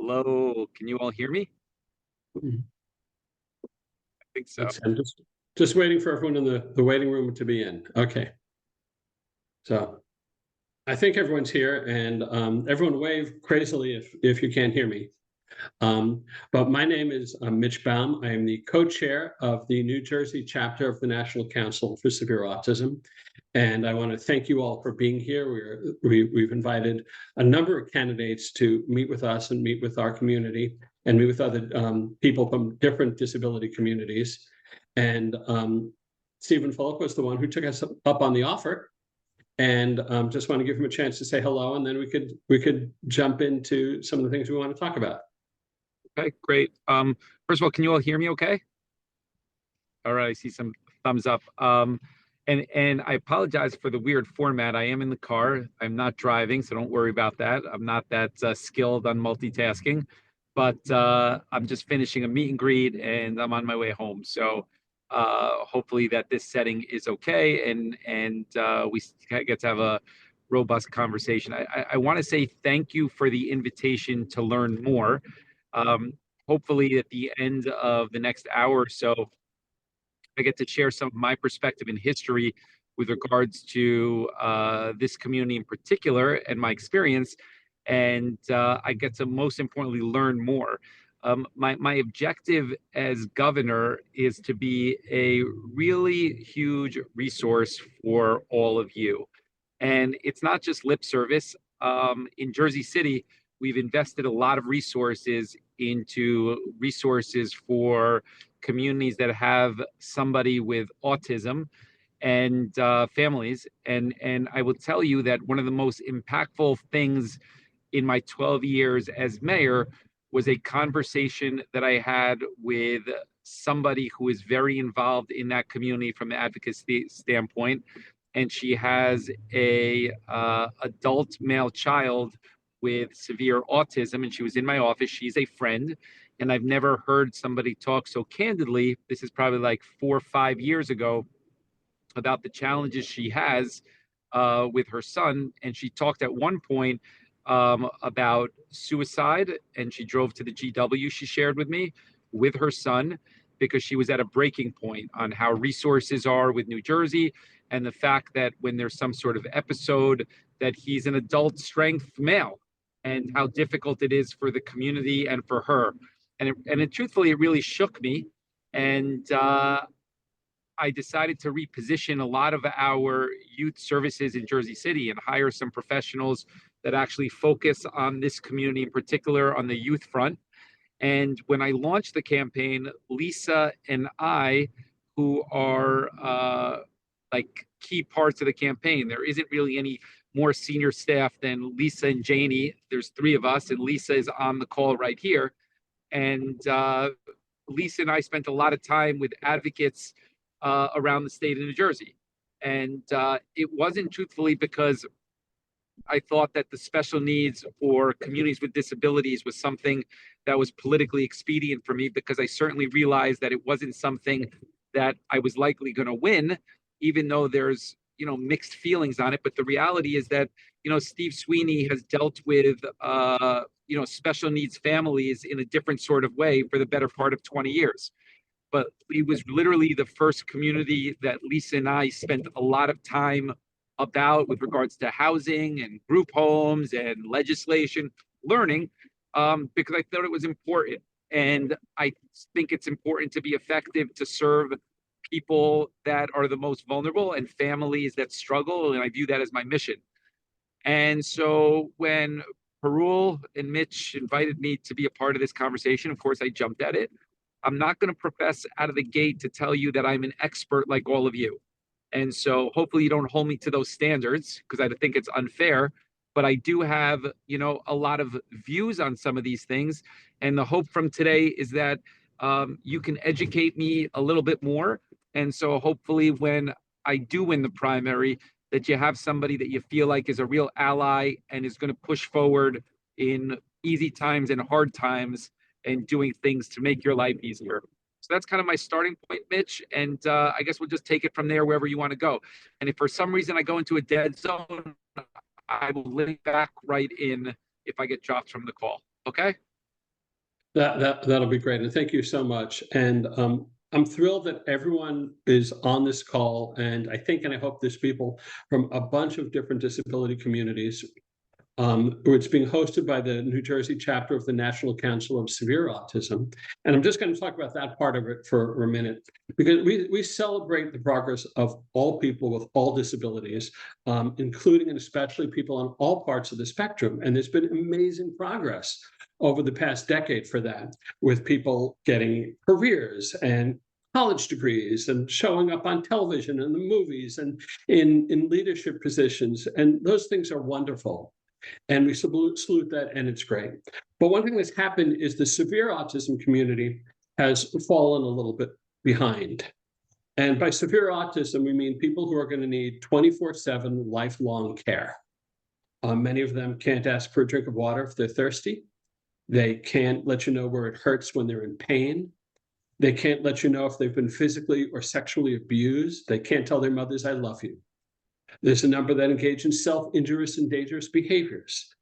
Hello, can you all hear me? Mhm. I think so. I'm just waiting for everyone in the waiting room to be in. Okay. So I think everyone's here, and everyone wave crazily if you can't hear me. But my name is Mitch Baum. I am the co-chair of the New Jersey chapter of the National Council for Severe Autism. And I want to thank you all for being here. We've invited a number of candidates to meet with us and meet with our community and meet with other people from different disability communities. And Stephen Fulop was the one who took us up on the offer. And just want to give him a chance to say hello, and then we could jump into some of the things we want to talk about. Okay, great. First of all, can you all hear me okay? All right, I see some thumbs up. And I apologize for the weird format. I am in the car. I'm not driving, so don't worry about that. I'm not that skilled on multitasking, but I'm just finishing a meet and greet, and I'm on my way home. So hopefully that this setting is okay, and we get to have a robust conversation. I want to say thank you for the invitation to learn more. Um, Hopefully at the end of the next hour or so, I get to share some of my perspective and history with regards to this community in particular and my experience. And I get to most importantly learn more. My objective as governor is to be a really huge resource for all of you. And it's not just lip service. In Jersey City, we've invested a lot of resources into resources for communities that have somebody with autism and families. And I will tell you that one of the most impactful things in my 12 years as mayor was a conversation that I had with somebody who is very involved in that community from the advocacy standpoint, and she has a adult male child with severe autism, and she was in my office. She's a friend, and I've never heard somebody talk so candidly. This is probably like 4 or 5 years ago, about the challenges she has with her son. And she talked at one point about suicide, and she drove to the GW, she shared with me, with her son, because she was at a breaking point on how resources are with New Jersey, and the fact that when there's some sort of episode, that he's an adult strength male, and how difficult it is for the community and for her. And truthfully, it really shook me. And I decided to reposition a lot of our youth services in Jersey City and hire some professionals that actually focus on this community in particular on the youth front. And when I launched the campaign, Lisa and I, who are like key parts of the campaign, there isn't really any more senior staff than Lisa and Janie. There's three of us, and Lisa is on the call right here. And Lisa and I spent a lot of time with advocates around the state of New Jersey. And it wasn't truthfully because I thought that the special needs or communities with disabilities was something that was politically expedient for me, because I certainly realized that it wasn't something that I was likely going to win, even though there's, mixed feelings on it. But the reality is that, Steve Sweeney has dealt with, special needs families in a different sort of way for the better part of 20 years. But it was literally the first community that Lisa and I spent a lot of time about with regards to housing and group homes and legislation, learning, because I thought it was important. And I think it's important to be effective to serve people that are the most vulnerable and families that struggle. And I view that as my mission. And so when Parul and Mitch invited me to be a part of this conversation, of course, I jumped at it. I'm not going to profess out of the gate to tell you that I'm an expert like all of you. And so hopefully you don't hold me to those standards, because I think it's unfair. But I do have, a lot of views on some of these things. And the hope from today is that you can educate me a little bit more. And so hopefully when I do win the primary, that you have somebody that you feel like is a real ally and is going to push forward in easy times and hard times, and doing things to make your life easier. So that's kind of my starting point, Mitch. And I guess we'll just take it from there wherever you want to go. And if for some reason I go into a dead zone, I will link back right in if I get dropped from the call. Okay? That'll be great, and thank you so much. And I'm thrilled that everyone is on this call, and I think and I hope there's people from a bunch of different disability communities. It's being hosted by the New Jersey chapter of the National Council of Severe Autism. And I'm just going to talk about that part of it for a minute, because we celebrate the progress of all people with all disabilities, including and especially people on all parts of the spectrum. And there's been amazing progress over the past decade for that, with people getting careers and college degrees and showing up on television and the movies and in leadership positions. And those things are wonderful. And we salute that, and it's great. But one thing that's happened is the severe autism community has fallen a little bit behind. And by severe autism, we mean people who are going to need 24/7 lifelong care. Many of them can't ask for a drink of water if they're thirsty. They can't let you know where it hurts when they're in pain. They can't let you know if they've been physically or sexually abused. They can't tell their mothers, "I love you." There's a number that engage in self-injurious and dangerous behaviors.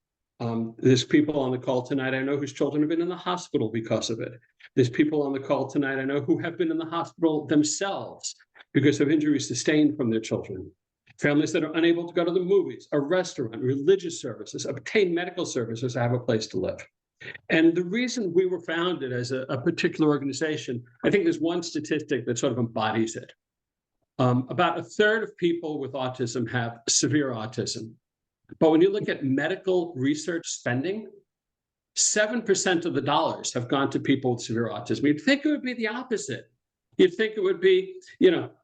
There's people on the call tonight I know whose children have been in the hospital because of it. There's people on the call tonight I know who have been in the hospital themselves because of injuries sustained from their children. Families that are unable to go to the movies, a restaurant, religious services, obtain medical services, have a place to live. And the reason we were founded as a particular organization, I think there's one statistic that sort of embodies it. About a third of people with autism have severe autism. But when you look at medical research spending, 7% of the dollars have gone to people with severe autism. You'd think it would be the opposite. You'd think it would be,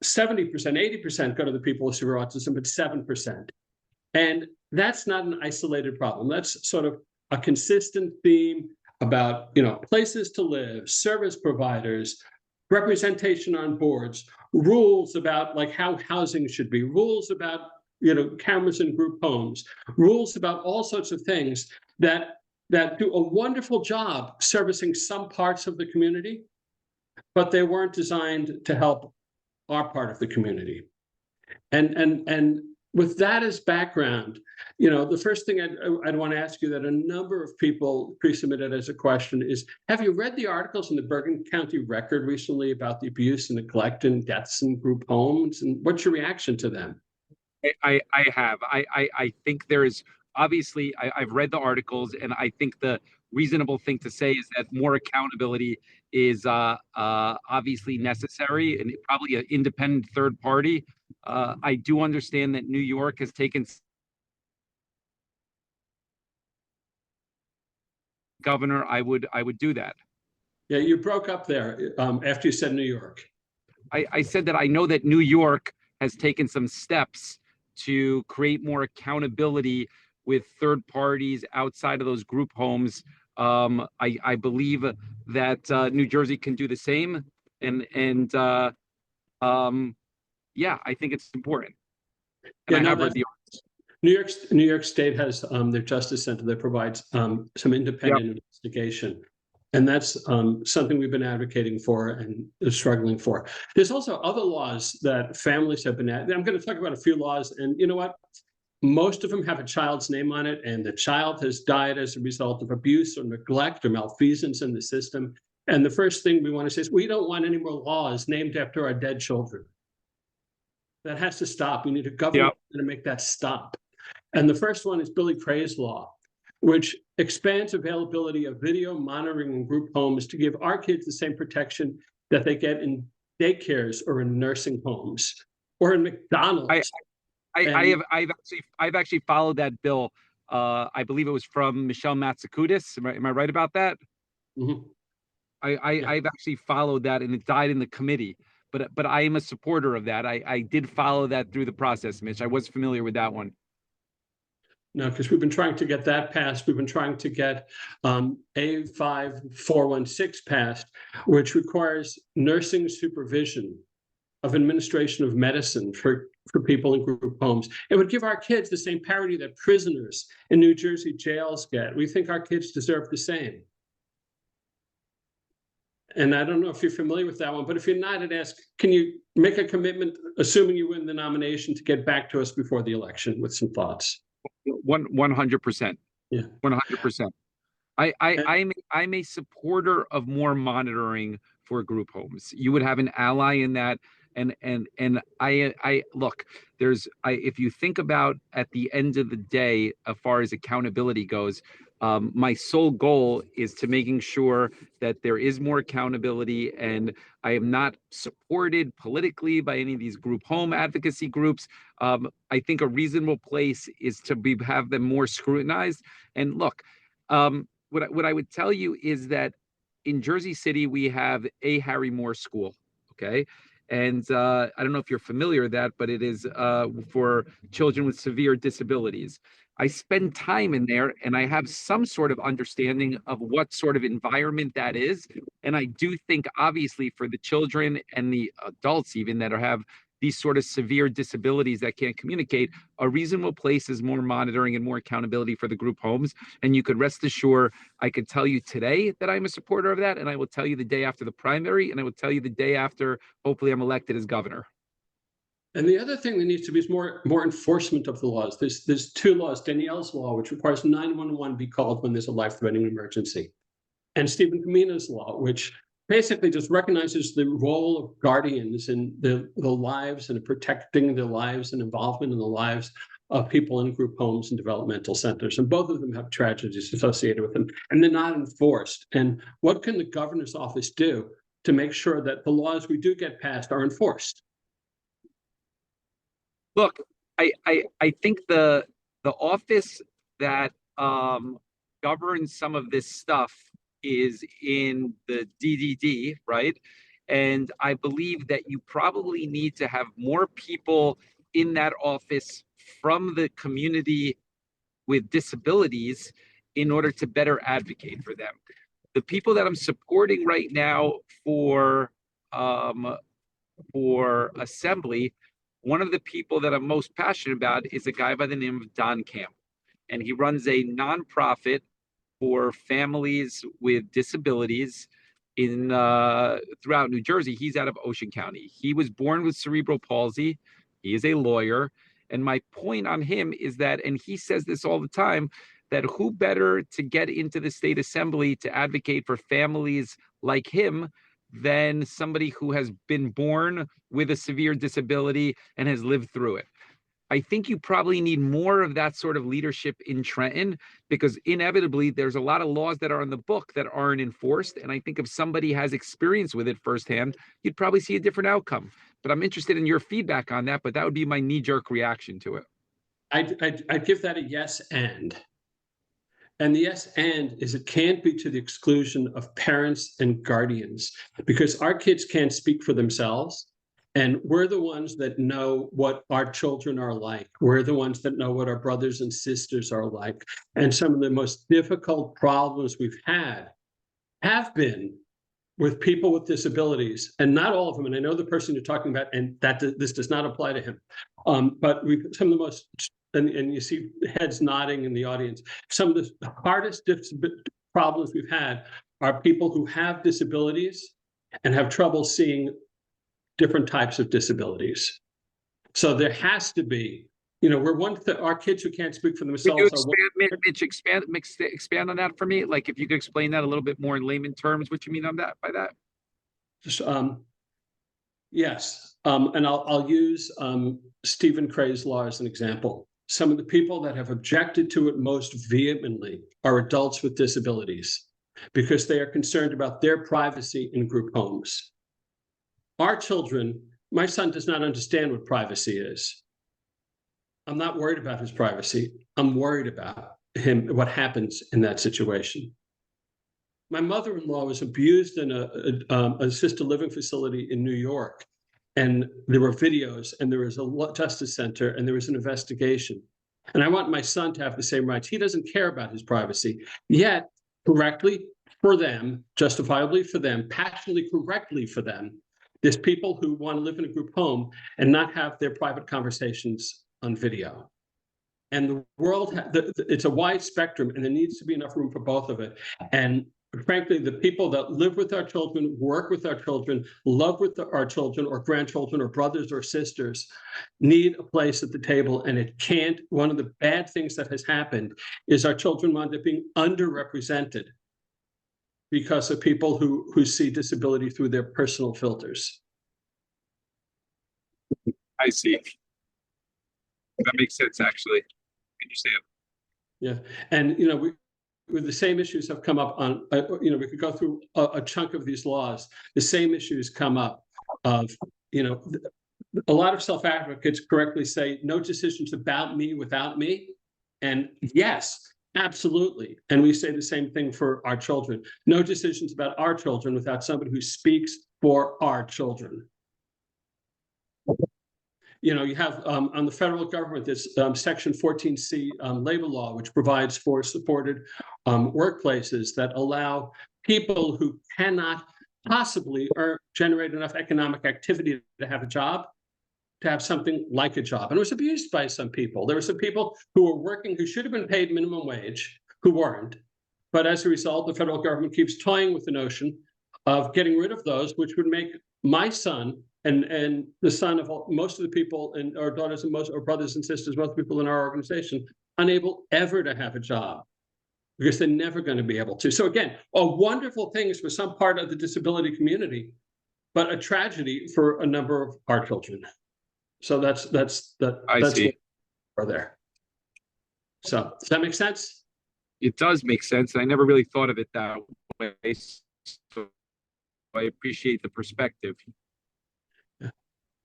70%, 80% go to the people with severe autism, but 7%. And that's not an isolated problem. That's sort of a consistent theme about, places to live, service providers, representation on boards, rules about like how housing should be, rules about cameras in group homes, rules about all sorts of things that do a wonderful job servicing some parts of the community, but they weren't designed to help our part of the community. And with that as background, the first thing I'd want to ask you that a number of people pre-submitted as a question is, have you read the articles in the Bergen County Record recently about the abuse and neglect and deaths in group homes? And what's your reaction to them? I have. I think there is obviously, I've read the articles, and I think the reasonable thing to say is that more accountability is obviously necessary, and probably an independent third party. I do understand that New York has taken governor. I would do that. Yeah, you broke up there after you said New York. I said that I know that New York has taken some steps to create more accountability with third parties outside of those group homes. I believe that New Jersey can do the same, and yeah, I think it's important. And I have read the New York State has their Justice Center that provides some independent investigation. And that's something we've been advocating for and struggling for. There's also other laws that families have been at. I'm going to talk about a few laws, and you know what? Most of them have a child's name on it, and the child has died as a result of abuse or neglect or malfeasance in the system. And the first thing we want to say is we don't want any more laws named after our dead children. That has to stop. We need a government to make that stop. And the first one is Billy Cray's law, which expands availability of video monitoring in group homes to give our kids the same protection that they get in daycares or in nursing homes or in McDonald's. I've actually followed that bill. I believe it was from Michelle Matsakudis. Am I right about that? Mm-hmm. I've actually followed that, and it died in the committee. But I am a supporter of that. I did follow that through the process, Mitch. I was familiar with that one. No, because we've been trying to get that passed. We've been trying to get A5416 passed, which requires nursing supervision of administration of medicine for people in group homes. It would give our kids the same parity that prisoners in New Jersey jails get. We think our kids deserve the same. And I don't know if you're familiar with that one, but if you're not, I'd ask, can you make a commitment, assuming you win the nomination, to get back to us before the election with some thoughts? 100%. Yeah. 100%. I'm a supporter of more monitoring for group homes. You would have an ally in that. And I look, if you think about at the end of the day, as far as accountability goes, my sole goal is to making sure that there is more accountability, and I am not supported politically by any of these group home advocacy groups. I think a reasonable place is to have them more scrutinized. And look, what I would tell you is that in Jersey City we have a Harry Moore School, okay, and I don't know if you're familiar with that, but it is for children with severe disabilities. I spend time in there, and I have some sort of understanding of what sort of environment that is. And I do think, obviously, for the children and the adults even that have these sort of severe disabilities that can't communicate, a reasonable place is more monitoring and more accountability for the group homes. And you could rest assured, I could tell you today that I'm a supporter of that, and I will tell you the day after the primary, and I will tell you the day after, hopefully, I'm elected as governor. And the other thing that needs to be is more enforcement of the laws. There's two laws: Danielle's law, which requires 911 be called when there's a life-threatening emergency, and Stephen Kamina's law, which basically just recognizes the role of guardians in the lives and protecting the lives and involvement in the lives of people in group homes and developmental centers. And both of them have tragedies associated with them, and they're not enforced. And what can the governor's office do to make sure that the laws we do get passed are enforced? Look, I think the office that governs some of this stuff is in the DDD, right? And I believe that you probably need to have more people in that office from the community with disabilities in order to better advocate for them. The people that I'm supporting right now um, for assembly, one of the people that I'm most passionate about is a guy by the name of Don Camp, and he runs a nonprofit for families with disabilities in throughout New Jersey. He's out of Ocean County. He was born with cerebral palsy. He is a lawyer, and my point on him is that, and he says this all the time, that who better to get into the state assembly to advocate for families like him than somebody who has been born with a severe disability and has lived through it. I think you probably need more of that sort of leadership in Trenton, because inevitably there's a lot of laws that are in the book that aren't enforced. And I think if somebody has experience with it firsthand, you'd probably see a different outcome. But I'm interested in your feedback on that, but that would be my knee-jerk reaction to it. I'd give that a yes and. And the yes and is it can't be to the exclusion of parents and guardians, because our kids can't speak for themselves. And we're the ones that know what our children are like. We're the ones that know what our brothers and sisters are like. And some of the most difficult problems we've had have been with people with disabilities, and not all of them. And I know the person you're talking about, and that this does not apply to him. But some of the most, and you see heads nodding in the audience, some of the hardest problems we've had are people who have disabilities and have trouble seeing different types of disabilities. So there has to be, we're our kids who can't speak for themselves. Mitch, expand on that for me. Like, if you could explain that a little bit more in layman terms, what you mean on that by that? Yes, and I'll use Stephen Cray's law as an example. Some of the people that have objected to it most vehemently are adults with disabilities, because they are concerned about their privacy in group homes. Our children, my son does not understand what privacy is. I'm not worried about his privacy. I'm worried about what happens in that situation. My mother-in-law was abused in a assisted living facility in New York, and there were videos, and there was a justice center, and there was an investigation. And I want my son to have the same rights. He doesn't care about his privacy, yet correctly for them, justifiably for them, passionately correctly for them, there's people who want to live in a group home and not have their private conversations on video. And the world, it's a wide spectrum, and there needs to be enough room for both of it. And frankly, the people that live with our children, work with our children, love with our children or grandchildren or brothers or sisters need a place at the table. And it can't, one of the bad things that has happened is our children wind up being underrepresented because of people who see disability through their personal filters. I see. That makes sense, actually. I understand. Yeah, and with the same issues have come up on, we could go through a chunk of these laws. The same issues come up of, a lot of self-advocates correctly say no decisions about me without me. And yes, absolutely. And we say the same thing for our children. No decisions about our children without somebody who speaks for our children. You have on the federal government, this Section 14C labor law, which provides for supported workplaces that allow people who cannot possibly generate enough economic activity to have a job, to have something like a job. And it was abused by some people. There were some people who were working who should have been paid minimum wage, who weren't. But as a result, the federal government keeps toying with the notion of getting rid of those, which would make my son and the son of most of the people and our daughters and most or brothers and sisters, most people in our organization, unable ever to have a job because they're never going to be able to. So again, a wonderful things for some part of the disability community, but a tragedy for a number of our children. So that's I see. What are there. So does that make sense? It does make sense. I never really thought of it that way. So I appreciate the perspective.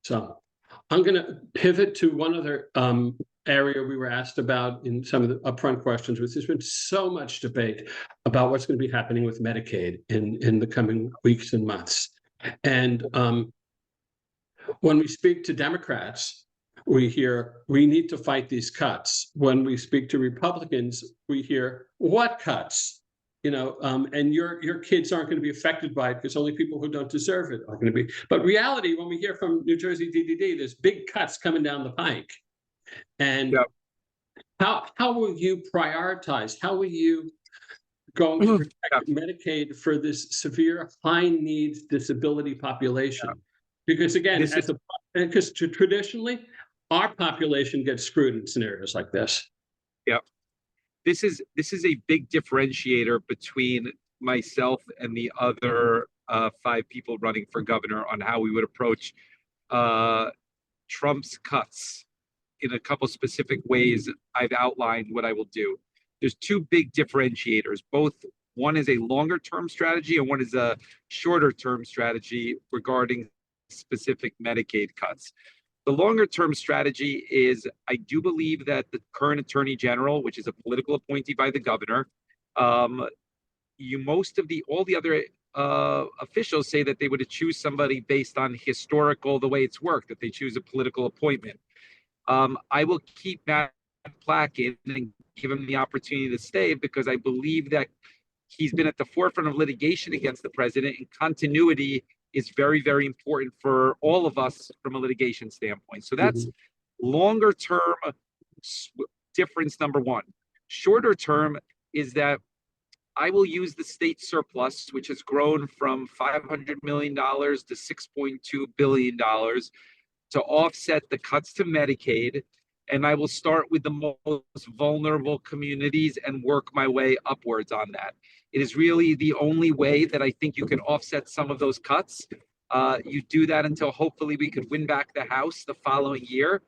So I'm going to pivot to one other area we were asked about in some of the upfront questions, which there's been so much debate about what's going to be happening with Medicaid in the coming weeks and months. And when we speak to Democrats, we hear we need to fight these cuts. When we speak to Republicans, we hear what cuts? And your kids aren't going to be affected by it because only people who don't deserve it are going to be. But reality, when we hear from New Jersey DDD, there's big cuts coming down the pike. And how will you prioritize? How will you go to protect Medicaid for this severe high needs disability population? Because again, because traditionally, our population gets screwed in scenarios like this. Yeah. This is a big differentiator between myself and the other 5 people running for governor on how we would approach Trump's cuts. In a couple specific ways, I've outlined what I will do. There's 2 big differentiators. One is a longer term strategy and one is a shorter term strategy regarding specific Medicaid cuts. The longer term strategy is I do believe that the current attorney general, which is a political appointee by the governor, all the other officials say that they would choose somebody based on the way it's worked, that they choose a political appointment. I will keep Matt Plack in and give him the opportunity to stay because I believe that he's been at the forefront of litigation against the president, and continuity is very, very important for all of us from a litigation standpoint. So that's longer term difference number one. Shorter term is that I will use the state surplus, which has grown from $500 million to $6.2 billion, to offset the cuts to Medicaid. And I will start with the most vulnerable communities and work my way upwards on that. It is really the only way that I think you can offset some of those cuts. You do that until hopefully we could win back the House the following year.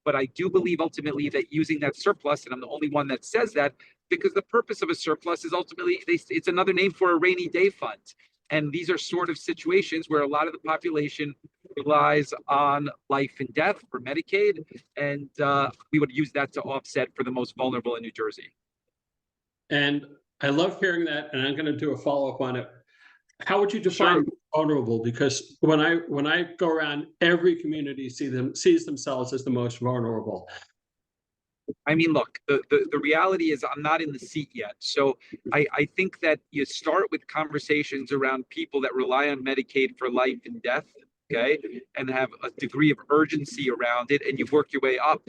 But I do believe ultimately that using that surplus, and I'm the only one that says that, because the purpose of a surplus is ultimately, it's another name for a rainy day fund. And these are sort of situations where a lot of the population relies on life and death for Medicaid. And we would use that to offset for the most vulnerable in New Jersey. And I love hearing that. And I'm going to do a follow-up on it. How would you define vulnerable? Because when I go around, every community sees themselves as the most vulnerable. I mean, look, the reality is I'm not in the seat yet. So I think that you start with conversations around people that rely on Medicaid for life and death, okay, and have a degree of urgency around it, and you work your way up.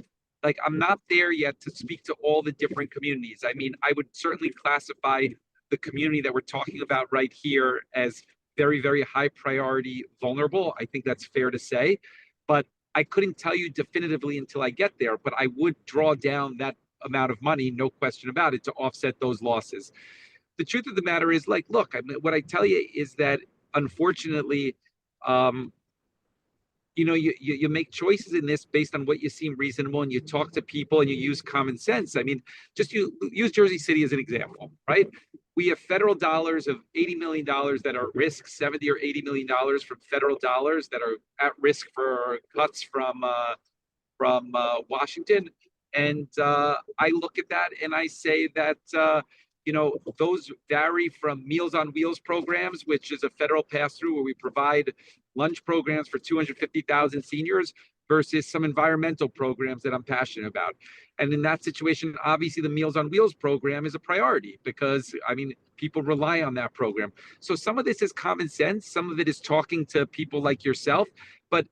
Like, I'm not there yet to speak to all the different communities. I mean, I would certainly classify the community that we're talking about right here as very, very high priority vulnerable. I think that's fair to say. But I couldn't tell you definitively until I get there, but I would draw down that amount of money, no question about it, to offset those losses. The truth of the matter is, like, look, I mean, what I tell you is that unfortunately, um, you make choices in this based on what you seem reasonable, and you talk to people and you use common sense. I mean, just use Jersey City as an example, right? We have federal dollars of $80 million that are at risk, 70 or $80 million from federal dollars that are at risk for cuts from Washington. And I look at that and I say that, those vary from Meals on Wheels programs, which is a federal pass through where we provide lunch programs for 250,000 seniors, versus some environmental programs that I'm passionate about. And in that situation, obviously the Meals on Wheels program is a priority because, I mean, people rely on that program. So some of this is common sense. Some of it is talking to people like yourself. But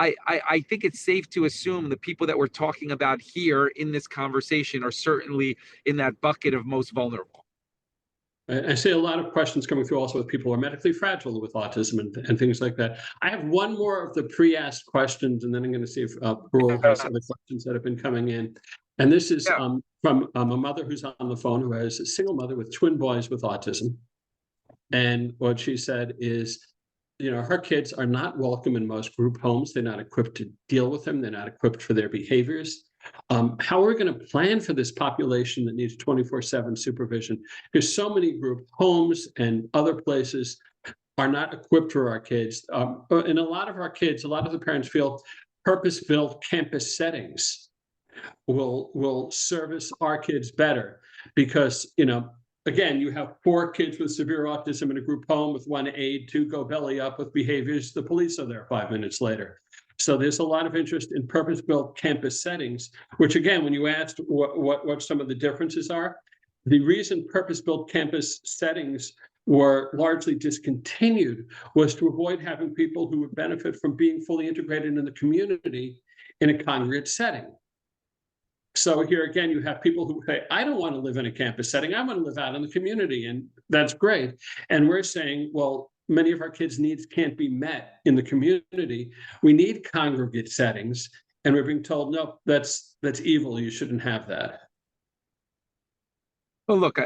I think it's safe to assume the people that we're talking about here in this conversation are certainly in that bucket of most vulnerable. I see a lot of questions coming through also with people who are medically fragile with autism and things like that. I have one more of the pre-asked questions, and then I'm going to see if Parul has other questions that have been coming in. And this is from a mother who's on the phone who has a single mother with twin boys with autism. And what she said is, her kids are not welcome in most group homes. They're not equipped to deal with them. They're not equipped for their behaviors. How are we going to plan for this population that needs 24/7 supervision? Because so many group homes and other places are not equipped for our kids. And a lot of our kids, a lot of the parents feel purpose-built campus settings will service our kids better because, again, you have 4 kids with severe autism in a group home with 1 aide, 2 go belly up with behaviors. The police are there 5 minutes later. So there's a lot of interest in purpose-built campus settings, which again, when you asked what some of the differences are, the reason purpose-built campus settings were largely discontinued was to avoid having people who would benefit from being fully integrated in the community in a congregate setting. So here again, you have people who say, I don't want to live in a campus setting. I want to live out in the community. And that's great. And we're saying, well, many of our kids' needs can't be met in the community. We need congregate settings. And we're being told, no, that's evil. You shouldn't have that. Well, look,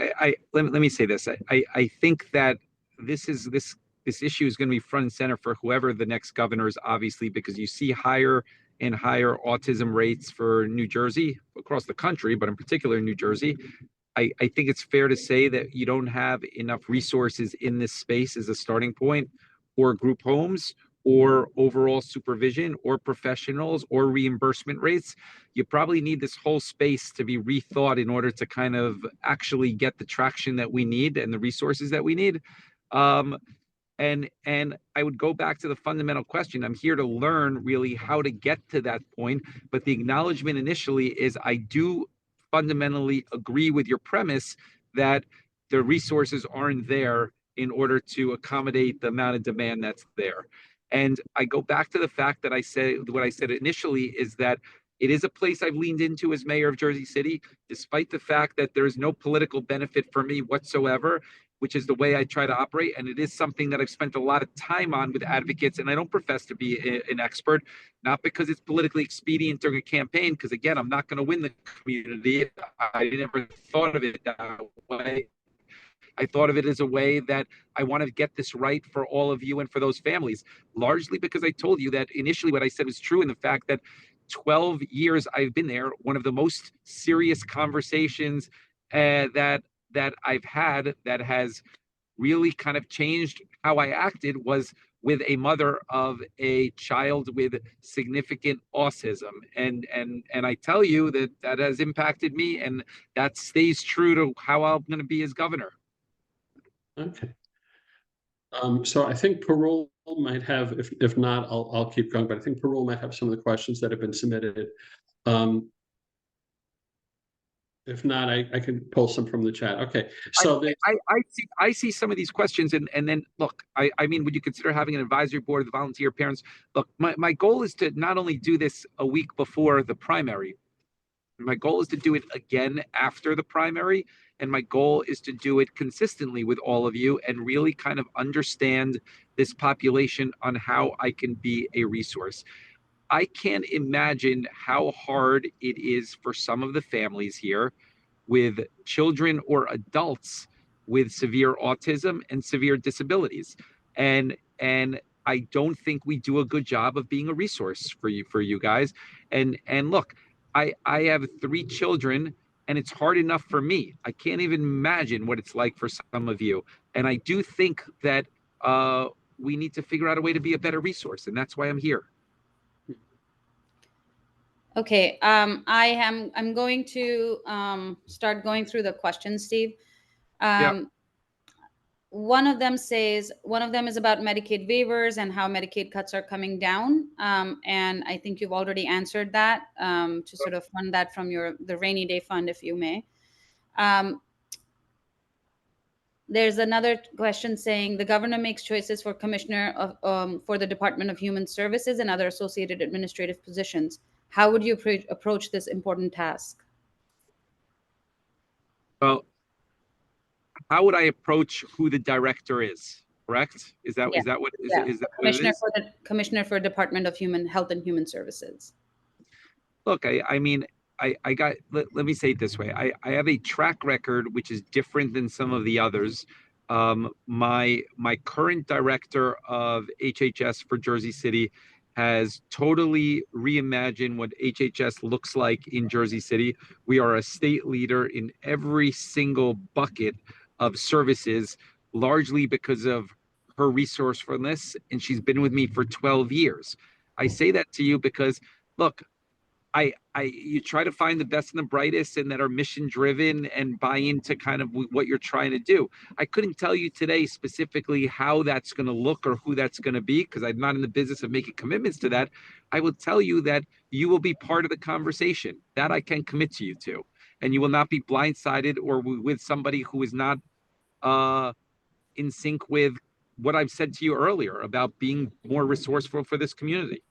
let me say this. I think that this issue is going to be front and center for whoever the next governor is, obviously, because you see higher and higher autism rates for New Jersey, across the country, but in particular in New Jersey. I think it's fair to say that you don't have enough resources in this space as a starting point, or group homes, or overall supervision, or professionals, or reimbursement rates. You probably need this whole space to be rethought in order to kind of actually get the traction that we need and the resources that we need. And I would go back to the fundamental question. I'm here to learn really how to get to that point. But the acknowledgement initially is I do fundamentally agree with your premise that the resources aren't there in order to accommodate the amount of demand that's there. And I go back to the fact that what I said initially is that it is a place I've leaned into as mayor of Jersey City, despite the fact that there is no political benefit for me whatsoever, which is the way I try to operate. And it is something that I've spent a lot of time on with advocates. And I don't profess to be an expert, not because it's politically expedient during a campaign, because again, I'm not going to win the community. I never thought of it that way. I thought of it as a way that I want to get this right for all of you and for those families, largely because I told you that initially what I said was true in the fact that 12 years I've been there, one of the most serious conversations that I've had that has really kind of changed how I acted was with a mother of a child with significant autism. And I tell you that has impacted me, and that stays true to how I'm going to be as governor. Okay. So I think Parul might have, if not, I'll keep going, but I think Parul might have some of the questions that have been submitted. If not, I can pull some from the chat. Okay. So I see some of these questions, and then look, I mean, would you consider having an advisory board of the volunteer parents? Look, my goal is to not only do this a week before the primary, My goal is to do it again after the primary. And my goal is to do it consistently with all of you and really kind of understand this population on how I can be a resource. I can't imagine how hard it is for some of the families here with children or adults with severe autism and severe disabilities. And I don't think we do a good job of being a resource for you guys. And look, I have 3 children and it's hard enough for me. I can't even imagine what it's like for some of you. And I do think that we need to figure out a way to be a better resource, and that's why I'm here. Okay, I'm going to start going through the questions, Steve. Yeah. One of them is about Medicaid waivers and how Medicaid cuts are coming down. And I think you've already answered that, to sort of fund that from the rainy day fund, if you may. There's another question saying the governor makes choices for commissioner of for the Department of Human Services and other associated administrative positions. How would you approach this important task? Well, how would I approach who the director is? Correct? Is that Yeah. is that what is Yeah. is that what it Commissioner is? for the Commissioner for Department of Health and Human Services. Look, I mean, I got let me say it this way. I have a track record which is different than some of the others. My current director of HHS for Jersey City has totally reimagined what HHS looks like in Jersey City. We are a state leader in every single bucket of services, largely because of her resourcefulness, and she's been with me for 12 years. I say that to you because, look, you try to find the best and the brightest and that are mission driven and buy into kind of what you're trying to do. I couldn't tell you today specifically how that's going to look or who that's going to be because I'm not in the business of making commitments to that. I will tell you that you will be part of the conversation. That I can commit to you to, and you will not be blindsided or with somebody who is not in sync with what I've said to you earlier about being more resourceful for this community.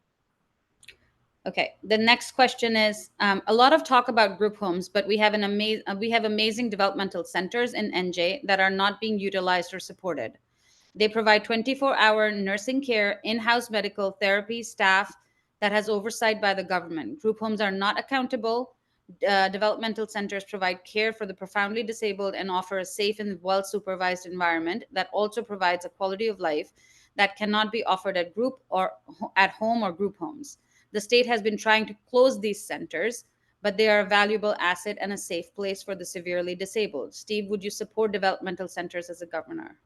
Okay. The next question is a lot of talk about group homes, but we have amazing developmental centers in NJ that are not being utilized or supported. They provide 24-hour nursing care, in-house medical therapy staff that has oversight by the government. Group homes are not accountable. Developmental centers provide care for the profoundly disabled and offer a safe and well-supervised environment that also provides a quality of life that cannot be offered at group or at home or group homes. The state has been trying to close these centers, but they are a valuable asset and a safe place for the severely disabled. Steve, would you support developmental centers as a governor?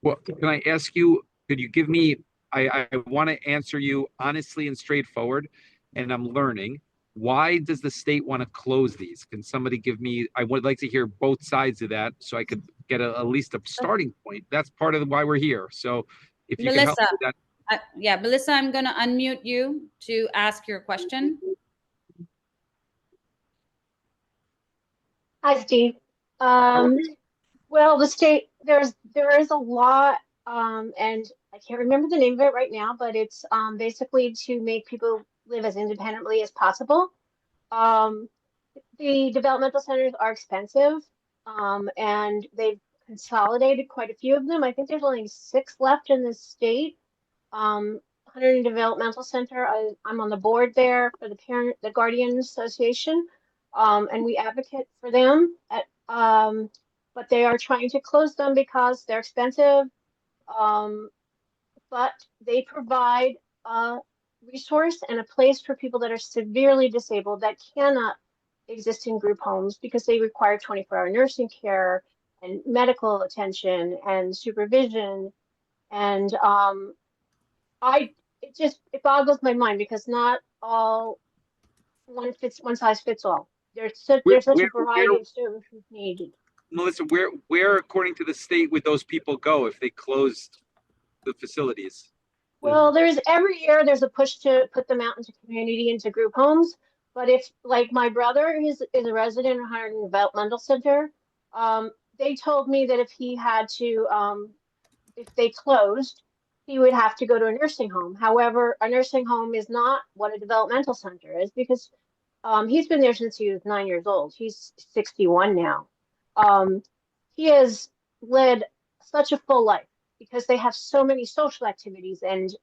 Well, can I ask you, could you give me, I want to answer you honestly and straightforward, and I'm learning. Why does the state want to close these? Can somebody give me, I would like to hear both sides of that so I could get at least a starting point. That's part of why we're here. So if you can help Melissa, me with that. Melissa, I'm going to unmute you to ask your question. Hi, Steve. Well, the state, there is a law, and I can't remember the name of it right now, but it's basically to make people live as independently as possible. The developmental centers are expensive, and they've consolidated quite a few of them. I think there's only 6 left in the state. Huntington Developmental Center, I'm on the board there for the Guardian Association, and we advocate for them but they are trying to close them because they're expensive. But they provide a resource and a place for people that are severely disabled that cannot exist in group homes because they require 24-hour nursing care and medical attention and supervision. And it boggles my mind because not all one size fits all. There's such a variety of services needed. Melissa, where according to the state would those people go if they closed the facilities? Well, every year there's a push to put them out into community, into group homes. But if, like, my brother is a resident of Huntington Developmental Center, they told me that if he had to, if they closed, he would have to go to a nursing home. However, a nursing home is not what a developmental center is because He's been there since he was 9 years old. He's 61 now. Um, he has led such a full life because they have so many social activities and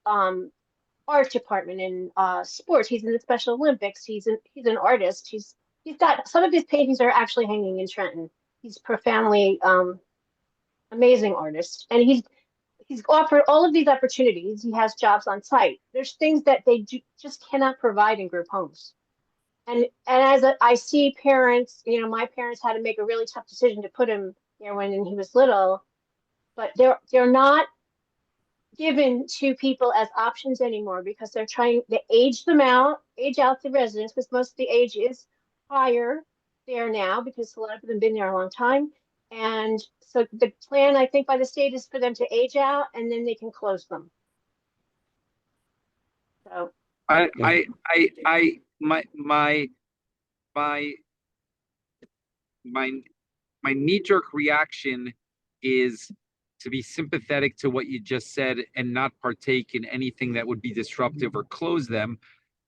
art department and sports. He's in the Special Olympics. He's an artist. He's got some of his paintings are actually hanging in Trenton. He's profoundly amazing artist, and he's offered all of these opportunities. He has jobs on site. There's things that just cannot provide in group homes. And I see parents, my parents had to make a really tough decision to put him there when he was little, but they're not given to people as options anymore because they're trying to age out the residents, because most of the age is higher there now because a lot of them have been there a long time. And so the plan, I think, by the state is for them to age out and then they can close them. So my knee-jerk reaction is to be sympathetic to what you just said and not partake in anything that would be disruptive or close them.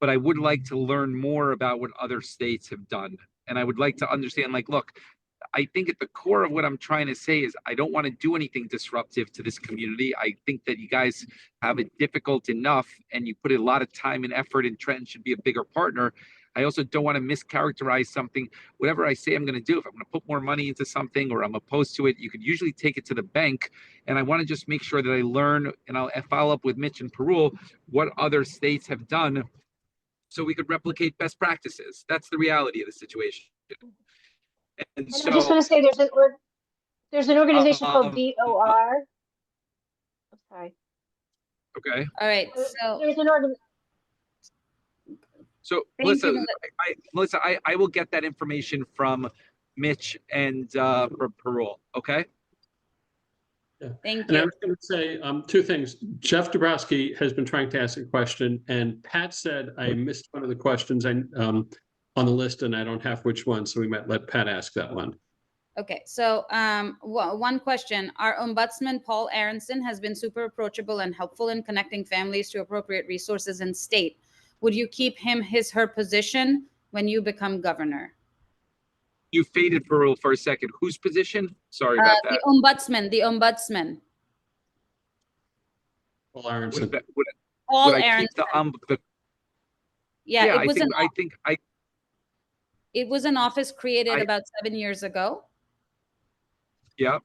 But I would like to learn more about what other states have done. And I would like to understand, like, look, I think at the core of what I'm trying to say is I don't want to do anything disruptive to this community. I think that you guys have it difficult enough and you put a lot of time and effort, and Trenton should be a bigger partner. I also don't want to mischaracterize something. Whatever I say I'm going to do, if I'm going to put more money into something or I'm opposed to it, you could usually take it to the bank. And I want to just make sure that I learn, and I'll follow up with Mitch and Perul, what other states have done so we could replicate best practices. That's the reality of the situation. And I just want to say there's an organization called BOR. I'm sorry. Okay. All right. So There's an organization. So Melissa, I will get that information from Mitch and Perul. Okay. Yeah. thank And I you. was going to say two things. Jeff Dabrowski has been trying to ask a question, and Pat said I missed one of the questions on the list, and I don't have which one, so we might let Pat ask that one. Okay, so one question. Our ombudsman, Paul Aronson, has been super approachable and helpful in connecting families to appropriate resources in state. Would you keep him her position when you become governor? You faded Perul for a second. Whose position? Sorry about that. The ombudsman. Paul Aronson. Paul would I Aronson. keep Yeah, it was an office created about 7 years ago. Yeah.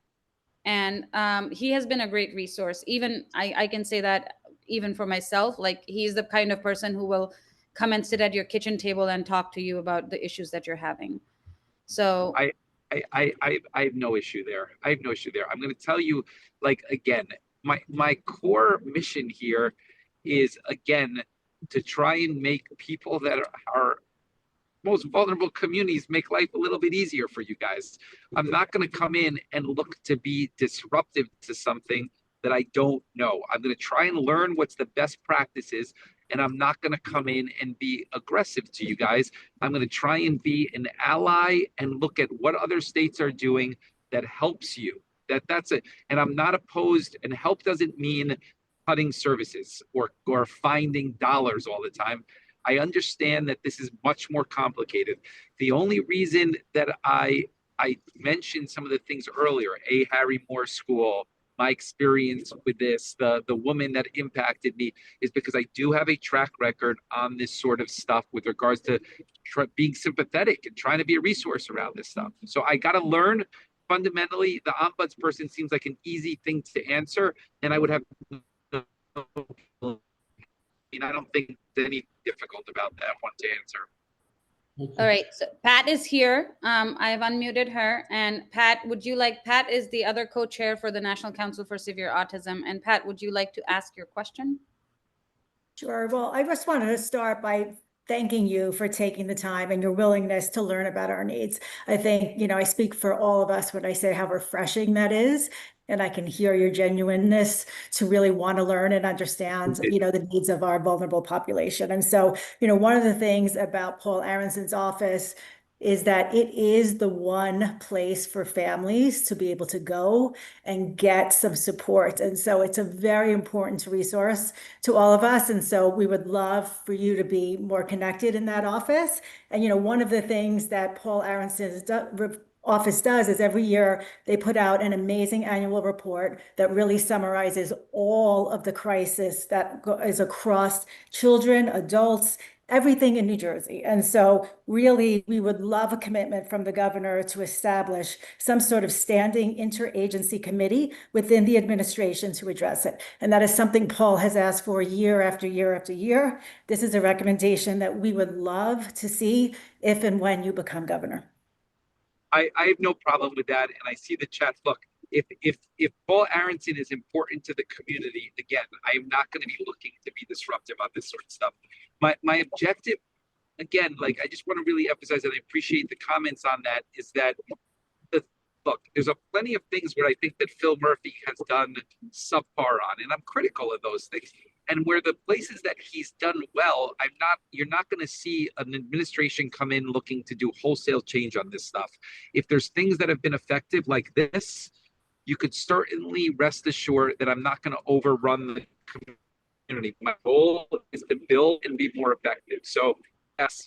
And he has been a great resource. Even I can say that even for myself, like he's the kind of person who will come and sit at your kitchen table and talk to you about the issues that you're having. So I have no issue there. I have no issue there. I'm going to tell you, like, again, my core mission here is, again, to try and make people that are most vulnerable communities make life a little bit easier for you guys. I'm not going to come in and look to be disruptive to something that I don't know. I'm going to try and learn what's the best practices, and I'm not going to come in and be aggressive to you guys. I'm going to try and be an ally and look at what other states are doing that helps you. That's it. And I'm not opposed, and help doesn't mean cutting services or finding dollars all the time. I understand that this is much more complicated. The only reason that I mentioned some of the things earlier, Harry Moore School, my experience with this, the woman that impacted me, is because I do have a track record on this sort of stuff with regards to being sympathetic and trying to be a resource around this stuff. So I got to learn. Fundamentally, the ombuds person seems like an easy thing to answer, and I would have I don't think there's anything difficult about that one to answer. all right, so Pat is here. I have unmuted her. And Pat, Pat is the other co-chair for the National Council for Severe Autism. And Pat, would you like to ask your question? Sure. Well, I just wanted to start by thanking you for taking the time and your willingness to learn about our needs. I think, I speak for all of us when I say how refreshing that is. And I can hear your genuineness to really want to learn and understand, the needs of our vulnerable population. And so, one of the things about Paul Aronson's office is that it is the one place for families to be able to go and get some support. And so it's a very important resource to all of us. And so we would love for you to be more connected in that office. And, you know, one of the things that Paul Aronson's office does is every year they put out an amazing annual report that really summarizes all of the crisis that is across children, adults, everything in New Jersey. And so really, we would love a commitment from the governor to establish some sort of standing interagency committee within the administration to address it. And that is something Paul has asked for year after year after year. This is a recommendation that we would love to see if and when you become governor. I have no problem with that, and I see the chat. Look, if Paul Aronson is important to the community, again, I am not going to be looking to be disruptive on this sort of stuff. My objective, again, like I just want to really emphasize that I appreciate the comments on that, is that look, there's plenty of things where I think that Phil Murphy has done subpar on, and I'm critical of those things. And where the places that he's done well, you're not going to see an administration come in looking to do wholesale change on this stuff. If there's things that have been effective like this, you could certainly rest assured that I'm not going to overrun the community. My goal is to build and be more effective. So yes,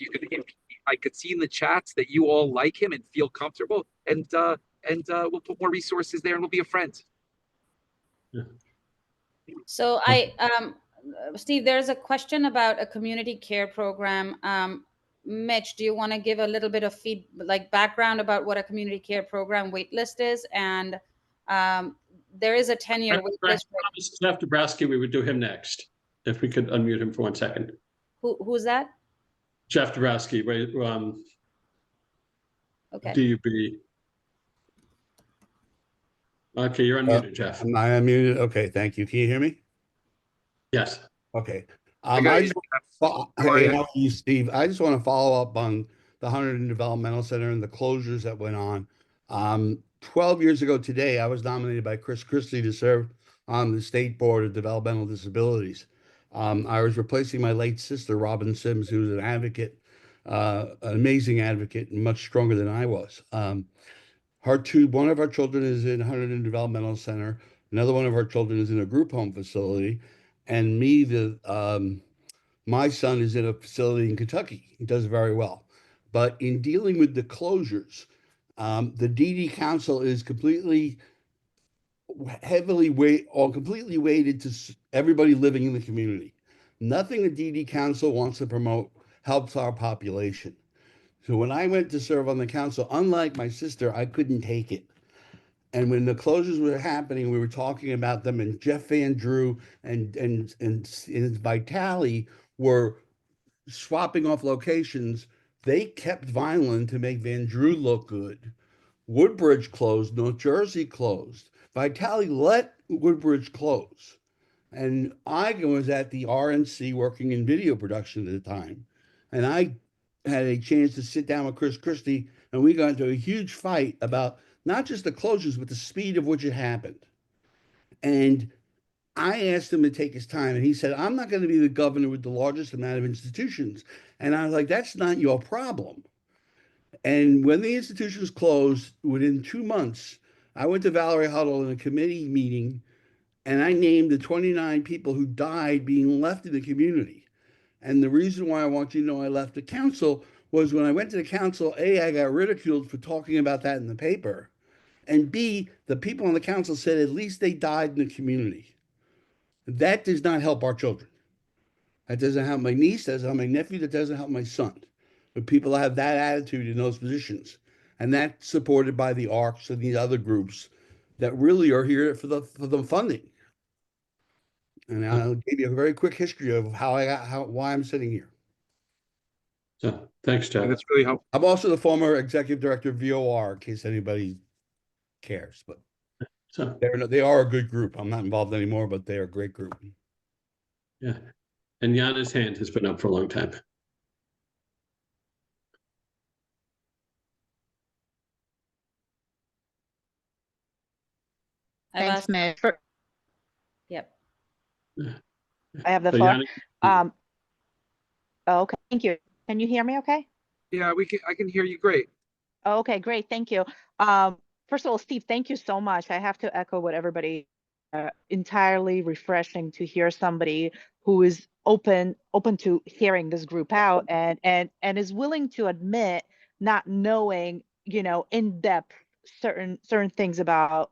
I could see in the chats that you all like him and feel comfortable, and we'll put more resources there and we'll be a friend. Yeah. So Steve, there's a question about a community care program. Mitch, do you want to give a little bit of background about what a community care program waitlist is? And there is a 10-year waitlist. Jeff Dabrowski, we would do him next. If we could unmute him for 1 second. Who's that? Jeff Dabrowski, Okay. DUB. Okay, you're unmuted, Jeff. Am I unmuted? Okay, thank you. Can you hear me? Yes. Okay. Hey, how are you, Steve? I just want to follow up on the Hunterdon Developmental Center and the closures that went on. 12 years ago today, I was nominated by Chris Christie to serve on the State Board of Developmental Disabilities. I was replacing my late sister, Robin Sims, who was an advocate, an amazing advocate, and much stronger than I was. One of our children is in Hunterdon Developmental Center. Another one of our children is in a group home facility. And my son is in a facility in Kentucky. He does very well. But in dealing with the closures, the DD Council is completely weighted to everybody living in the community. Nothing the DD Council wants to promote helps our population. So when I went to serve on the council, unlike my sister, I couldn't take it. And when the closures were happening, we were talking about them, and Jeff Van Drew and Vitale were swapping off locations. They kept Vineland to make Van Drew look good. Woodbridge closed, North Jersey closed. Vitale let Woodbridge close. And I was at the RNC working in video production at the time. And I had a chance to sit down with Chris Christie, and we got into a huge fight about not just the closures, but the speed of which it happened. And I asked him to take his time, and he said, I'm not going to be the governor with the largest amount of institutions. And I was like, that's not your problem. And when the institutions closed, within 2 months, I went to Valerie Huddle in a committee meeting, and I named the 29 people who died being left in the community. And the reason why I want you to know I left the council was when I went to the council, A, I got ridiculed for talking about that in the paper. And B, the people on the council said at least they died in the community. That does not help our children. That doesn't help my niece, that doesn't help my nephew, that doesn't help my son. But people have that attitude in those positions. And that's supported by the ARCs and these other groups that really are here for the funding. And I'll give you a very quick history of why I'm sitting here. So thanks, Jeff. That's really helpful. I'm also the former executive director of VOR, in case anybody cares. But So they are a good group. I'm not involved anymore, but they are a great group. yeah, and Yana's hand has been up for a long time. I've Thanks, Mitch. Yep. I have the So floor. Yana, Okay, thank you. Can you hear me okay? Yeah, I can hear you great. Okay, great. Thank you. First of all, Steve, thank you so much. I have to echo what everybody, entirely refreshing to hear somebody who is open to hearing this group out and is willing to admit not knowing, in depth certain things about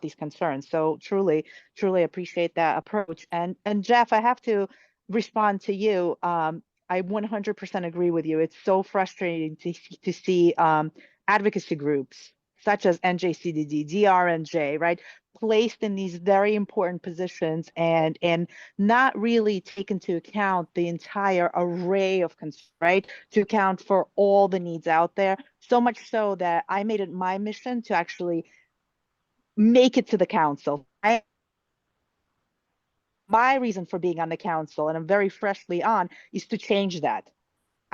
these concerns. So truly appreciate that approach. And Jeff, I have to respond to you. I 100% agree with you. It's so frustrating to see advocacy groups such as NJCDD, DRNJ, right, placed in these very important positions and not really take into account the entire array of concerns, right, to account for all the needs out there. So much so that I made it my mission to actually make it to the council. My reason for being on the council, and I'm very freshly on, is to change that.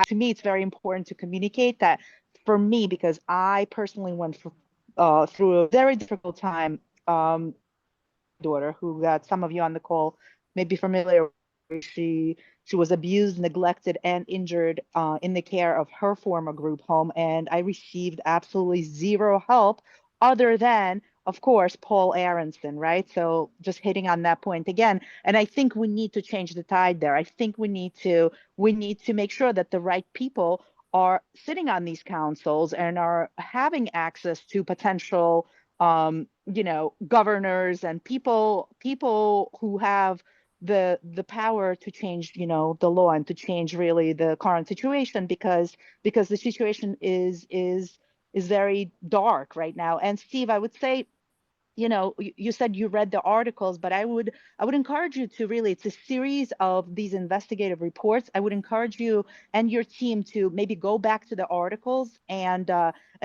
To me, it's very important to communicate that for me, because I personally went through a very difficult time. Daughter, who got some of you on the call may be familiar with, she was abused, neglected, and injured in the care of her former group home, and I received absolutely zero help other than, of course, Paul Aronson, right? So just hitting on that point again, and I think we need to change the tide there. I think we need to make sure that the right people are sitting on these councils and are having access to potential governors and people who have the power to change, the law and to change really the current situation, because the situation is very dark right now. And Steve, I would say, you said you read the articles, but I would encourage you to really, it's a series of these investigative reports. I would encourage you and your team to maybe go back to the articles and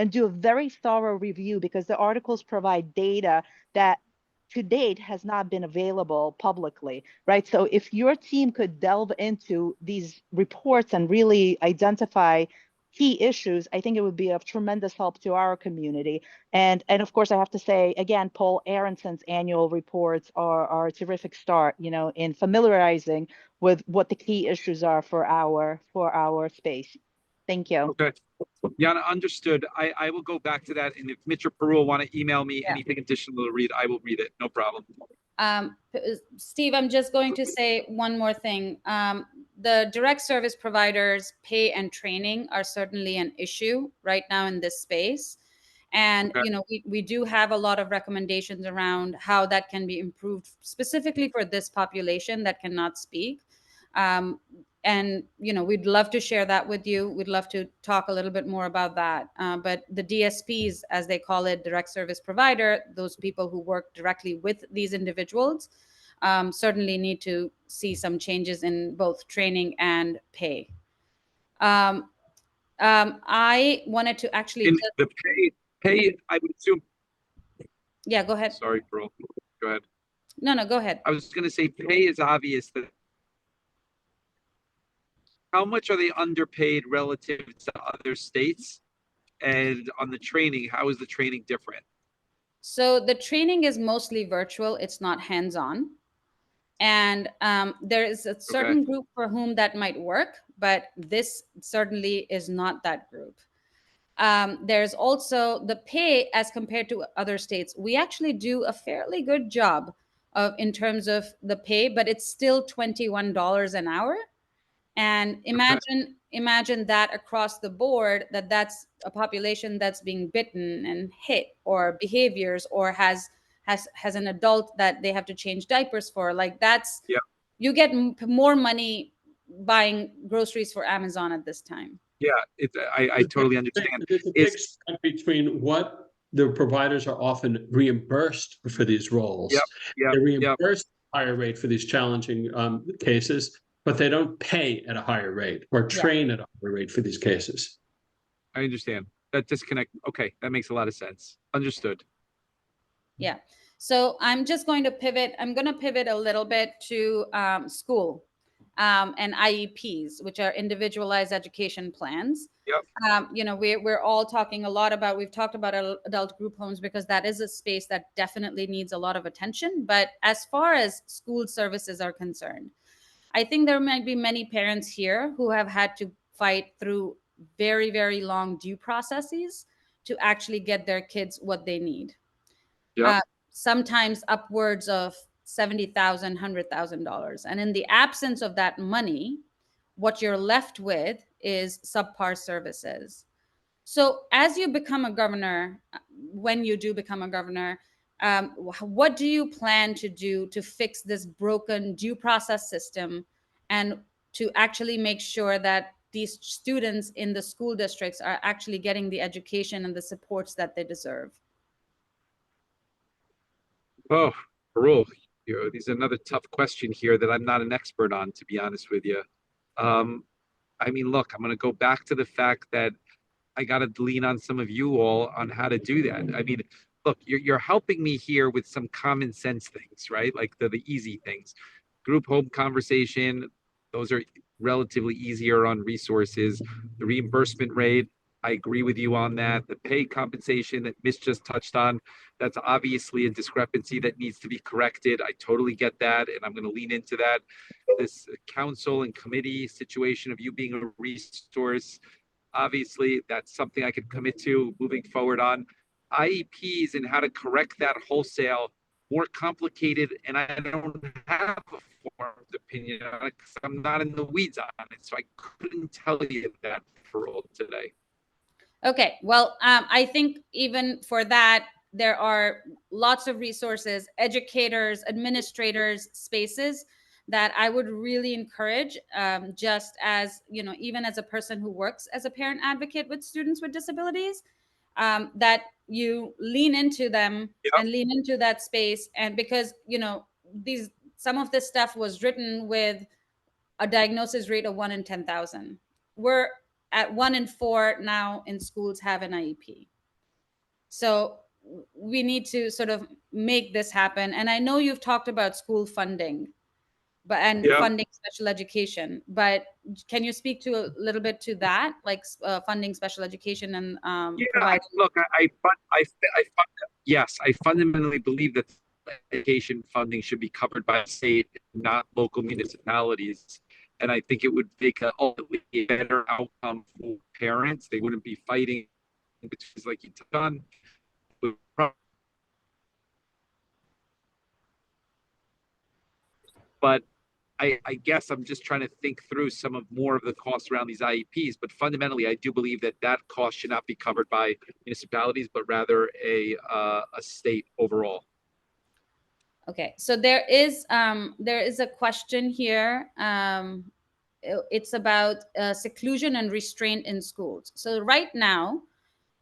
do a very thorough review, because the articles provide data that to date has not been available publicly, right? So if your team could delve into these reports and really identify key issues, I think it would be of tremendous help to our community. And of course, I have to say again, Paul Aronson's annual reports are a terrific start, in familiarizing with what the key issues are for our space. Thank you. Okay. Yana, understood. I will go back to that. And if Mitch or Perul want to email me anything additional to read, I will read it. No problem. Steve, I'm just going to say one more thing. The direct service providers' pay and training are certainly an issue right now in this space. And, we do have a lot of recommendations around how that can be improved specifically for this population that cannot speak. And, we'd love to share that with you. We'd love to talk a little bit more about that. But the DSPs, as they call it, direct service provider, those people who work directly with these individuals, certainly need to see some changes in both training and pay. I wanted to actually the pay, I would assume. Yeah, go ahead. Sorry, Perul. Go ahead. No, go ahead. I was going to say pay is obvious. That how much are they underpaid relative to other states? And on the training, how is the training different? So the training is mostly virtual. It's not hands-on. And there is a certain group for whom that might work, but this certainly is not that group. There's also the pay as compared to other states. We actually do a fairly good job in terms of the pay, but it's still $21 an hour. And imagine that across the board, that's a population that's being bitten and hit, or behaviors, or has an adult that they have to change diapers for. Like that's, you get more money buying groceries for Amazon at this time. Yeah, I totally understand. There's a big spread between what the providers are often reimbursed for these roles. They're reimbursed at a higher rate for these challenging cases, but they don't pay at a higher rate or train at a higher rate for these cases. I understand that disconnect. Okay, that makes a lot of sense. Understood. Yeah. So I'm just going to pivot. I'm going to pivot a little bit to school and IEPs, which are individualized education plans. We're all talking a lot about, we've talked about adult group homes because that is a space that definitely needs a lot of attention. But as far as school services are concerned, I think there might be many parents here who have had to fight through very, very long due processes to actually get their kids what they need. Yep. Sometimes upwards of $70,000, $100,000. And in the absence of that money, what you're left with is subpar services. So as you become a governor, when you do become a governor, what do you plan to do to fix this broken due process system and to actually make sure that these students in the school districts are actually getting the education and the supports that they deserve? Oh, Parul, these are another tough question here that I'm not an expert on, to be honest with you. I mean, look, I'm going to go back to the fact that I got to lean on some of you all on how to do that. I mean, look, you're helping me here with some common sense things, right? Like the easy things. Group home conversation, those are relatively easier on resources. The reimbursement rate, I agree with you on that. The pay compensation that Miss just touched on, that's obviously a discrepancy that needs to be corrected. I totally get that, and I'm going to lean into that. This council and committee situation of you being a resource, obviously, that's something I could commit to moving forward on. IEPs and how to correct that wholesale, more complicated, and I don't have a formed opinion on it because I'm not in the weeds on it, so I couldn't tell you that for all today. Okay, well, I think even for that, there are lots of resources, educators, administrators, spaces that I would really encourage, just as, you know, even as a person who works as a parent advocate with students with disabilities, that you lean into them. Yep. And lean into that space. And because, you know, some of this stuff was written with a diagnosis rate of 1 in 10,000. We're at 1 in 4 now in schools have an IEP. So we need to sort of make this happen. And I know you've talked about school funding, and yep, funding special education, but can you speak to a little bit to that, like funding special education and providing? Look, yes, I fundamentally believe that education funding should be covered by the state, not local municipalities. And I think it would make ultimately a better outcome for parents. They wouldn't be fighting, which is like you done. But I guess I'm just trying to think through some of more of the costs around these IEPs. But fundamentally, I do believe that that cost should not be covered by municipalities, but rather a state overall. Okay, so there is a question here. It's about seclusion and restraint in schools. So right now,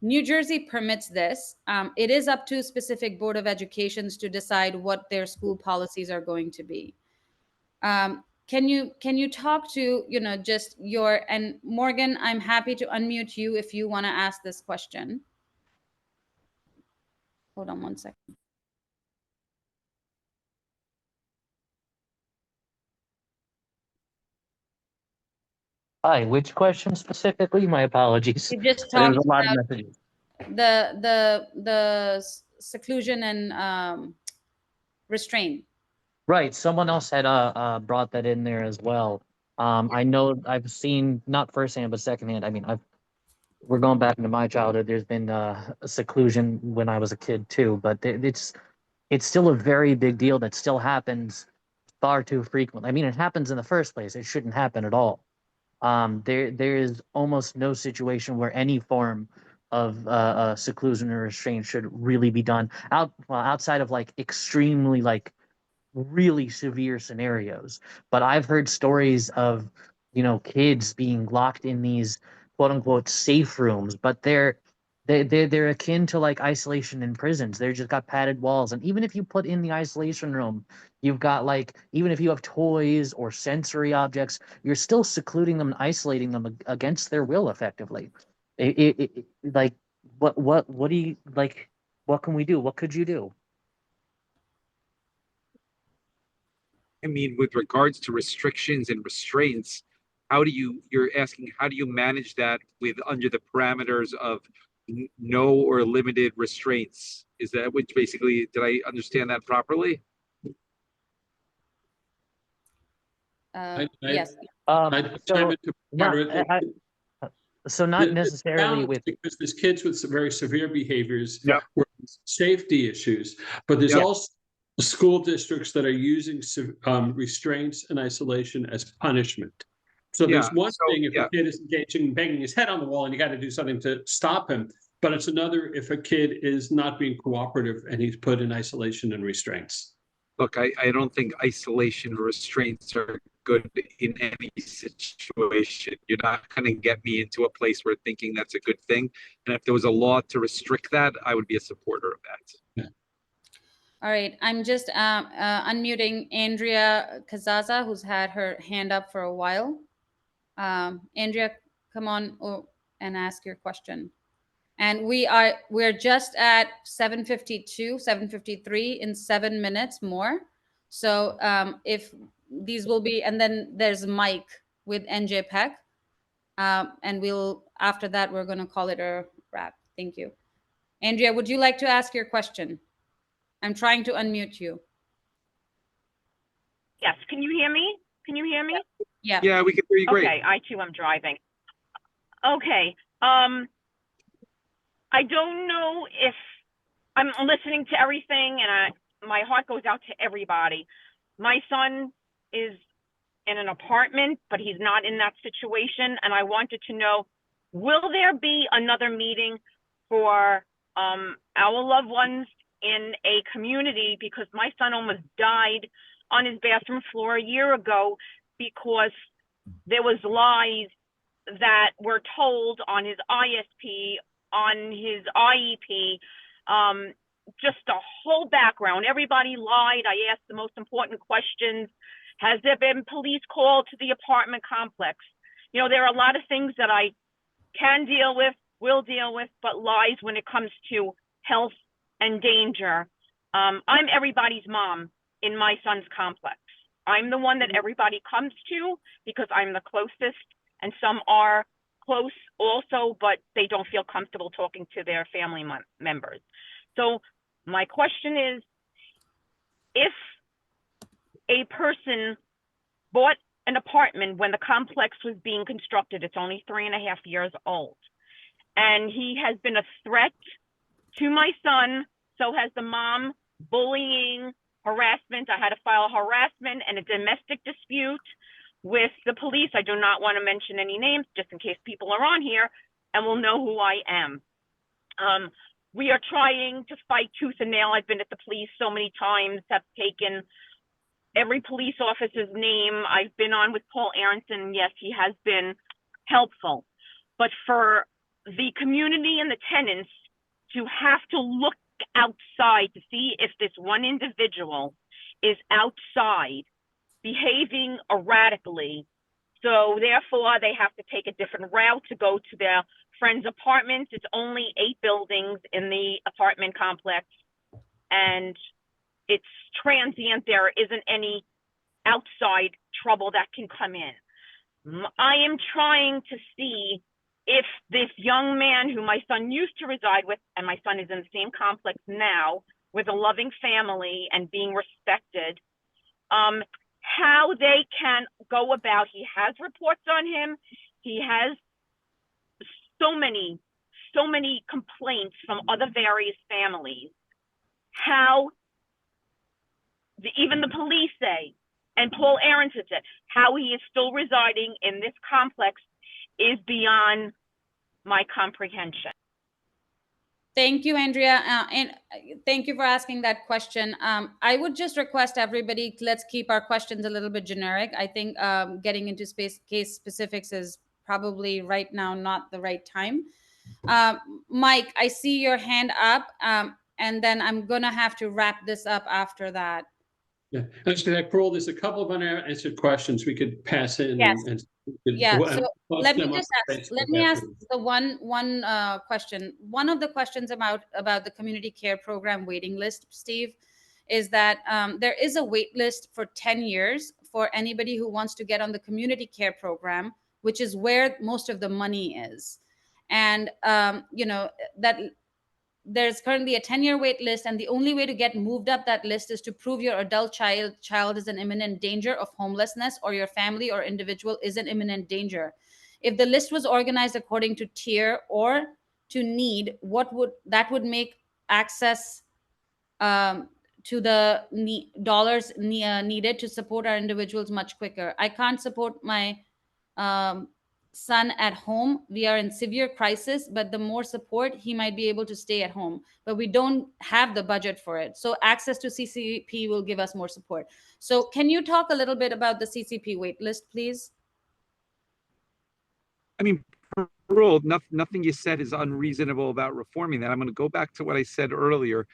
New Jersey permits this. It is up to specific Board of Educations to decide what their school policies are going to be. Can you talk to, you know, just your, and Morgan, I'm happy to unmute you if you want to ask this question. Hold on 1 second. Hi, which question specifically? My apologies. You just talked There's a lot about of messages. the seclusion and restraint. Right. Someone else had brought that in there as well. I know I've seen, not firsthand but secondhand. I mean, we're going back into my childhood. There's been a seclusion when I was a kid too, but it's still a very big deal that still happens far too frequently. I mean, it happens in the first place. It shouldn't happen at all. There is almost no situation where any form of seclusion or restraint should really be done outside of like extremely like really severe scenarios. But I've heard stories of, you know, kids being locked in these quote unquote safe rooms, but they're akin to like isolation in prisons. They're just got padded walls. And even if you put in the isolation room, you've got like, even if you have toys or sensory objects, you're still secluding them and isolating them against their will effectively. Like, what do you, like, what can we do? What could you do? I mean, with regards to restrictions and restraints, you're asking, how do you manage that with under the parameters of no or limited restraints? Is that which basically, did I understand that properly? Yes. So, So not necessarily balance, with, because there's kids with some very severe behaviors, Yep. where there's safety issues, but there's Yep. also school districts that are using restraints and isolation as punishment. So there's Yeah, one so, thing if yeah. a kid is engaging in banging his head on the wall and you got to do something to stop him, but it's another if a kid is not being cooperative and he's put in isolation and restraints. Look, I don't think isolation or restraints are good in any situation. You're not going to get me into a place where thinking that's a good thing. And if there was a law to restrict that, I would be a supporter of that. All right, I'm just unmuting Andrea Kazaza, who's had her hand up for a while. Andrea, come on and ask your question. And we're just at 7:52, 7:53 in 7 minutes more. So if these will be, and then there's Mike with NJ Peck. And after that, we're going to call it a wrap. Thank you. Andrea, would you like to ask your question? I'm trying to unmute you. Yes, can you hear me? Can you hear me? Yeah. Yeah, we can hear you great. Okay, I too am driving. Okay, I don't know if I'm listening to everything, and my heart goes out to everybody. My son is in an apartment, but he's not in that situation, and I wanted to know, will there be another meeting for our loved ones in a community? Because my son almost died on his bathroom floor a year ago because there was lies that were told on his ISP, on his IEP, just a whole background. Everybody lied. I asked the most important questions. Has there been police called to the apartment complex? You know, there are a lot of things that I can deal with, will deal with, but lies when it comes to health and danger. I'm everybody's mom in my son's complex. I'm the one that everybody comes to because I'm the closest, and some are close also, but they don't feel comfortable talking to their family members. So my question is, if a person bought an apartment when the complex was being constructed, it's only 3.5 years old, and he has been a threat to my son, so has the mom, bullying, harassment. I had to file a harassment and a domestic dispute with the police. I do not want to mention any names just in case people are on here and will know who I am. We are trying to fight tooth and nail. I've been at the police so many times, have taken every police officer's name. I've been on with Paul Aronson. Yes, he has been helpful. But for the community and the tenants to have to look outside to see if this one individual is outside behaving erratically, so therefore they have to take a different route to go to their friend's apartment. It's only 8 buildings in the apartment complex, and it's transient. There isn't any outside trouble that can come in. I am trying to see if this young man who my son used to reside with, and my son is in the same complex now with a loving family and being respected, how they can go about. He has reports on him. He has so many complaints from other various families. How even the police say, and Paul Aronson said, how he is still residing in this complex is beyond my comprehension. Thank you, Andrea. And thank you for asking that question. I would just request everybody, let's keep our questions a little bit generic. I think getting into case specifics is probably right now not the right time. Mike, I see your hand up, and then I'm going to have to wrap this up after that. Yeah, Pearl, there's a couple of unanswered questions we could pass in. Yes. Yeah, so let me ask the one question. One of the questions about the community care program waiting list, Steve, is that there is a wait list for 10 years for anybody who wants to get on the community care program, which is where most of the money is. And you know, that there's currently a 10-year wait list, and the only way to get moved up that list is to prove your adult child is in imminent danger of homelessness, or your family or individual is in imminent danger. If the list was organized according to tier or to need, what would that would make access to the dollars needed to support our individuals much quicker. I can't support my son at home. We are in severe crisis, but the more support, he might be able to stay at home. But we don't have the budget for it. So access to CCP will give us more support. So can you talk a little bit about the CCP wait list, please? I mean, per rule, nothing you said is unreasonable about reforming that. I'm going to go back to what I said earlier.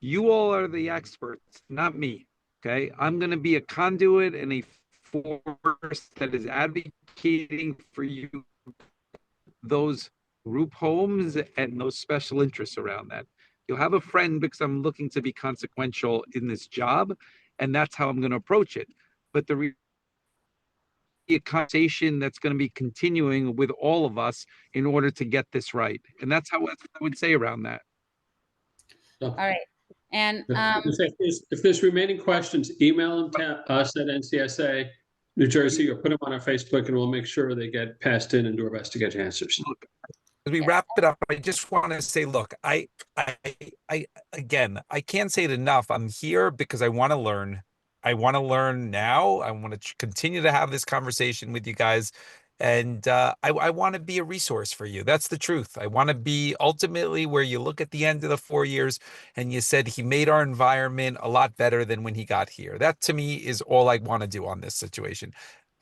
You all are the experts, not me. Okay. I'm going to be a conduit and a force that is advocating for you, those group homes and those special interests around that. You'll have a friend because I'm looking to be consequential in this job, and that's how I'm going to approach it. But a conversation that's going to be continuing with all of us in order to get this right. And that's how I would say around that. All right. And if there's remaining questions, email them to us at NCSA New Jersey or put them on our Facebook, and we'll make sure they get passed in and do our best to get you answers. Look, as we wrap it up, I just want to say, look, again, I can't say it enough. I'm here because I want to learn. I want to learn now. I want to continue to have this conversation with you guys. And I want to be a resource for you. That's the truth. I want to be ultimately where you look at the end of the 4 years and you said he made our environment a lot better than when he got here. That to me is all I want to do on this situation.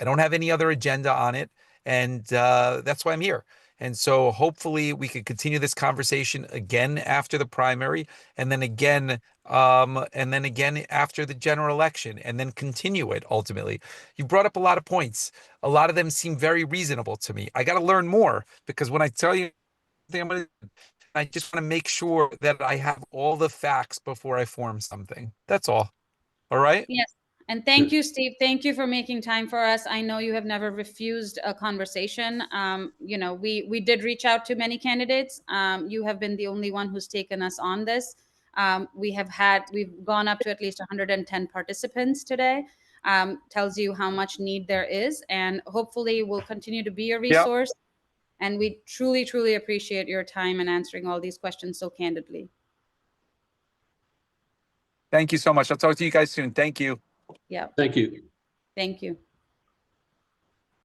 I don't have any other agenda on it. And that's why I'm here. And so hopefully we can continue this conversation again after the primary, and then again after the general election, and then continue it ultimately. You brought up a lot of points. A lot of them seem very reasonable to me. I got to learn more, because when I tell you I just want to make sure that I have all the facts before I form something. That's all. All right? Yes. And thank you, Steve. Thank you for making time for us. I know you have never refused a conversation. We did reach out to many candidates. You have been the only one who's taken us on this. We've gone up to at least 110 participants today. Tells you how much need there is, and hopefully we'll continue to be a resource. Yep. And we truly, truly appreciate your time and answering all these questions so candidly. Thank you so much. I'll talk to you guys soon. Thank you. Yeah. Thank you. Thank you.